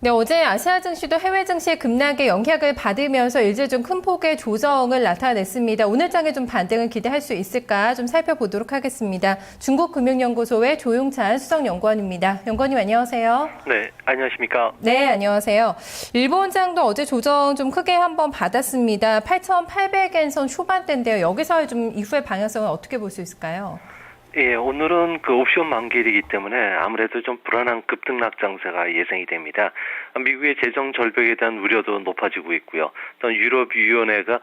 네, 어제 아시아 증시도 해외 증시의 급락에 영향을 받으면서 일제 좀 큰 폭의 조정을 나타냈습니다. 오늘 장에 좀 반등을 기대할 수 있을까 좀 살펴보도록 하겠습니다. 중국금융연구소의 조용찬 수석연구원입니다. 연구원님 안녕하세요. 네, 안녕하십니까? 네, 안녕하세요. 일본 장도 어제 조정 좀 크게 한번 받았습니다. 8,800엔 선 초반대인데요. 여기서의 좀 이후의 방향성은 어떻게 볼 수 있을까요? 예, 오늘은 그 옵션 만기일이기 때문에 아무래도 좀 불안한 급등락 장세가 예상이 됩니다. 미국의 재정 절벽에 대한 우려도 높아지고 있고요. 또 유럽위원회가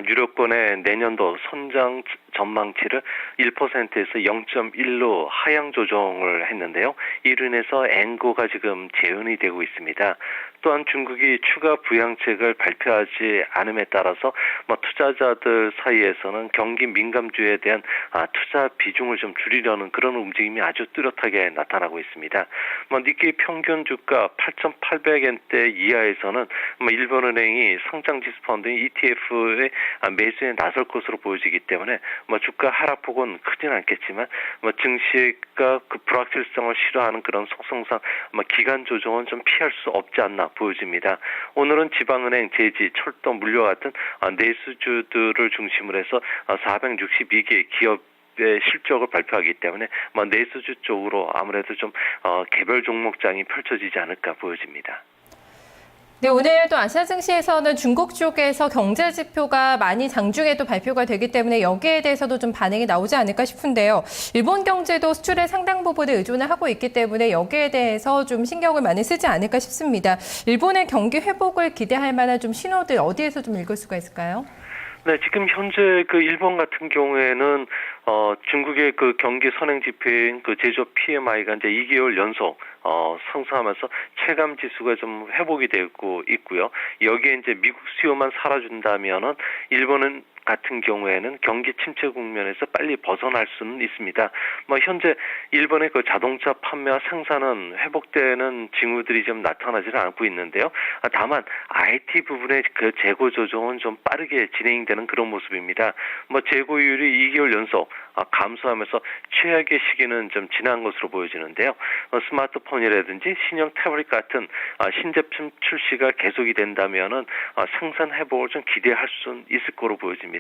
유럽권의 내년도 성장 전망치를 1%에서 0.1로 하향 조정을 했는데요. 이로 인해서 엔고가 지금 재현이 되고 있습니다. 또한 중국이 추가 부양책을 발표하지 않음에 따라서 투자자들 사이에서는 경기 민감주에 대한 투자 비중을 좀 줄이려는 그런 움직임이 아주 뚜렷하게 나타나고 있습니다. 니케이 평균 주가 8,800엔대 이하에서는 일본은행이 상장지수 펀드인 ETF의 매수에 나설 것으로 보여지기 때문에 주가 하락폭은 크지는 않겠지만 증시가 그 불확실성을 싫어하는 그런 속성상 기간 조정은 좀 피할 수 없지 않나 보여집니다. 오늘은 지방은행, 제지, 철도, 물류 같은 내수주들을 중심으로 해서 462개 기업의 실적을 발표하기 때문에 내수주 쪽으로 아무래도 좀 개별 종목장이 펼쳐지지 않을까 보여집니다. 네, 오늘도 아시아 증시에서는 중국 쪽에서 경제 지표가 많이 장중에도 발표가 되기 때문에 여기에 대해서도 좀 반응이 나오지 않을까 싶은데요. 일본 경제도 수출의 상당 부분을 의존을 하고 있기 때문에 여기에 대해서 좀 신경을 많이 쓰지 않을까 싶습니다. 일본의 경기 회복을 기대할 만한 좀 신호들 어디에서 좀 읽을 수가 있을까요? 네, 지금 현재 그 일본 같은 경우에는 중국의 그 경기 선행 지표인 그 제조업 PMI가 이제 2개월 연속 상승하면서 체감 지수가 좀 회복이 되고 있고요. 여기에 이제 미국 수요만 살아준다면은 일본은 같은 경우에는 경기 침체 국면에서 빨리 벗어날 수는 있습니다. 현재 일본의 그 자동차 판매와 생산은 회복되는 징후들이 좀 나타나지는 않고 있는데요. 다만 IT 부분의 그 재고 조정은 좀 빠르게 진행되는 그런 모습입니다. 재고율이 2개월 연속 감소하면서 최악의 시기는 좀 지난 것으로 보여지는데요. 스마트폰이라든지 신형 태블릿 같은 신제품 출시가 계속이 된다면은 생산 회복을 좀 기대할 수는 있을 거로 보여집니다.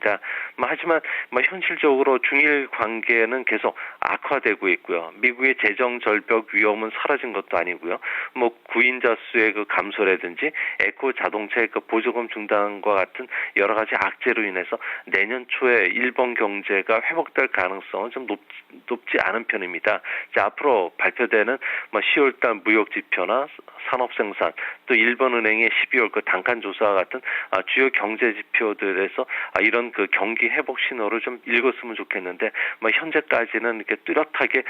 하지만 현실적으로 중일 관계는 계속 악화되고 있고요. 미국의 재정 절벽 위험은 사라진 것도 아니고요. 구인자 수의 그 감소라든지 에코 자동차의 그 보조금 중단과 같은 여러 가지 악재로 인해서 내년 초에 일본 경제가 회복될 가능성은 좀 높지 않은 편입니다. 앞으로 발표되는 10월달 무역 지표나 산업 생산, 또 일본은행의 12월 그 단간 조사와 같은 주요 경제 지표들에서 이런 그 경기 회복 신호를 좀 읽었으면 좋겠는데 현재까지는 이렇게 뚜렷하게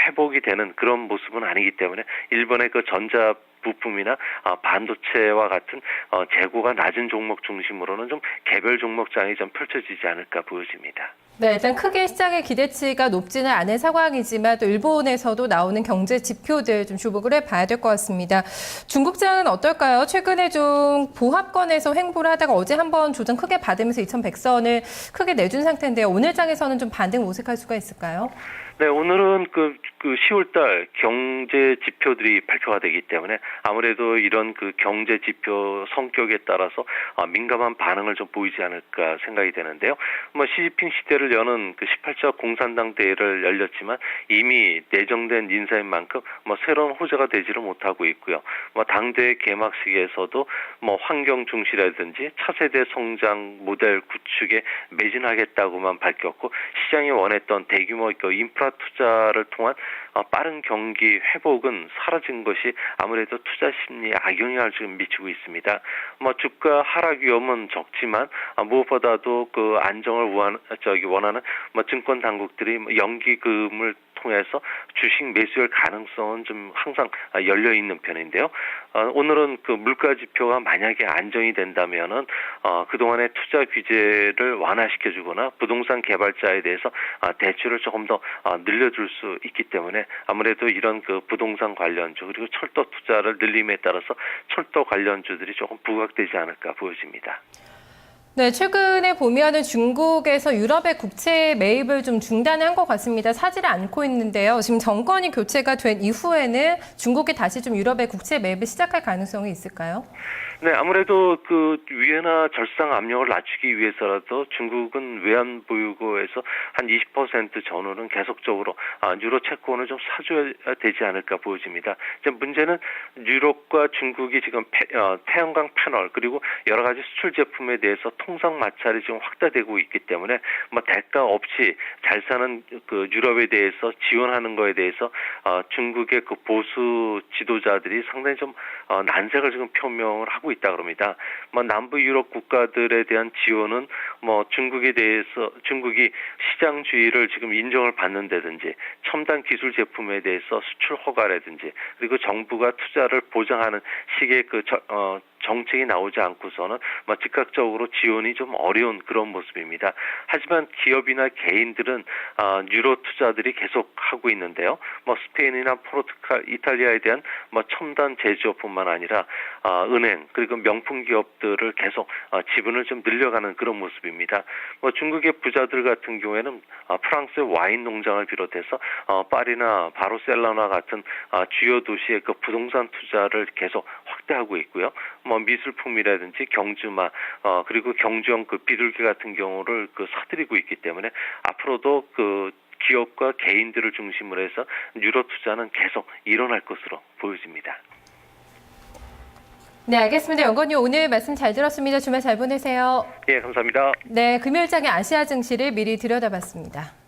회복이 되는 그런 모습은 아니기 때문에 일본의 그 전자 부품이나 반도체와 같은 재고가 낮은 종목 중심으로는 좀 개별 종목장이 좀 펼쳐지지 않을까 보여집니다. 네, 일단 크게 시장의 기대치가 높지는 않은 상황이지만 또 일본에서도 나오는 경제 지표들 좀 주목을 해봐야 될 것 같습니다. 중국장은 어떨까요? 최근에 좀 보합권에서 횡보를 하다가 어제 한번 조정 크게 받으면서 2100선을 크게 내준 상태인데요. 오늘 장에서는 좀 반등 모색할 수가 있을까요? 네, 오늘은 그 10월달 경제 지표들이 발표가 되기 때문에 아무래도 이런 그 경제 지표 성격에 따라서 민감한 반응을 좀 보이지 않을까 생각이 되는데요. 시진핑 시대를 여는 그 18차 공산당 대회를 열렸지만 이미 내정된 인사인 만큼 새로운 호재가 되지를 못하고 있고요. 당대회 개막식에서도 환경 중시라든지 차세대 성장 모델 구축에 매진하겠다고만 밝혔고 시장이 원했던 대규모 인프라 투자를 통한 빠른 경기 회복은 사라진 것이 아무래도 투자 심리에 악영향을 지금 미치고 있습니다. 주가 하락 위험은 적지만 무엇보다도 그 안정을 원하는 증권 당국들이 연기금을 통해서 주식 매수할 가능성은 좀 항상 열려 있는 편인데요. 오늘은 그 물가 지표가 만약에 안정이 된다면은 그동안의 투자 규제를 완화시켜주거나 부동산 개발자에 대해서 대출을 조금 더 늘려줄 수 있기 때문에 아무래도 이런 그 부동산 관련주 그리고 철도 투자를 늘림에 따라서 철도 관련주들이 조금 부각되지 않을까 보여집니다. 네, 최근에 보면은 중국에서 유럽의 국채 매입을 좀 중단한 것 같습니다. 사지를 않고 있는데요. 지금 정권이 교체가 된 이후에는 중국이 다시 좀 유럽의 국채 매입을 시작할 가능성이 있을까요? 네, 아무래도 그 위안화 절상 압력을 낮추기 위해서라도 중국은 외환 보유고에서 한 20% 전후는 계속적으로 유로 채권을 좀 사줘야 되지 않을까 보여집니다. 이제 문제는 유럽과 중국이 지금 태양광 패널 그리고 여러 가지 수출 제품에 대해서 통상 마찰이 지금 확대되고 있기 때문에 뭐 대가 없이 잘 사는 그 유럽에 대해서 지원하는 거에 대해서 중국의 그 보수 지도자들이 상당히 좀 난색을 지금 표명을 하고 있다 그럽니다. 뭐 남부 유럽 국가들에 대한 지원은 뭐 중국에 대해서 중국이 시장주의를 지금 인정을 받는다든지 첨단 기술 제품에 대해서 수출 허가라든지 그리고 정부가 투자를 보장하는 식의 그 정책이 나오지 않고서는 뭐 즉각적으로 지원이 좀 어려운 그런 모습입니다. 하지만 기업이나 개인들은 유로 투자들이 계속 하고 있는데요. 뭐 스페인이나 포르투갈, 이탈리아에 대한 뭐 첨단 제조업뿐만 아니라 은행 그리고 명품 기업들을 계속 지분을 좀 늘려가는 그런 모습입니다. 뭐 중국의 부자들 같은 경우에는 프랑스의 와인 농장을 비롯해서 파리나 바르셀로나 같은 주요 도시의 그 부동산 투자를 계속 확대하고 있고요. 뭐 미술품이라든지 경주마 그리고 경주형 그 비둘기 같은 경우를 그 사들이고 있기 때문에 앞으로도 그 기업과 개인들을 중심으로 해서 유로 투자는 계속 일어날 것으로 보여집니다. 네, 알겠습니다. 연건님 오늘 말씀 잘 들었습니다. 주말 잘 보내세요. 예, 감사합니다. 네, 금요일장의 아시아 증시를 미리 들여다봤습니다.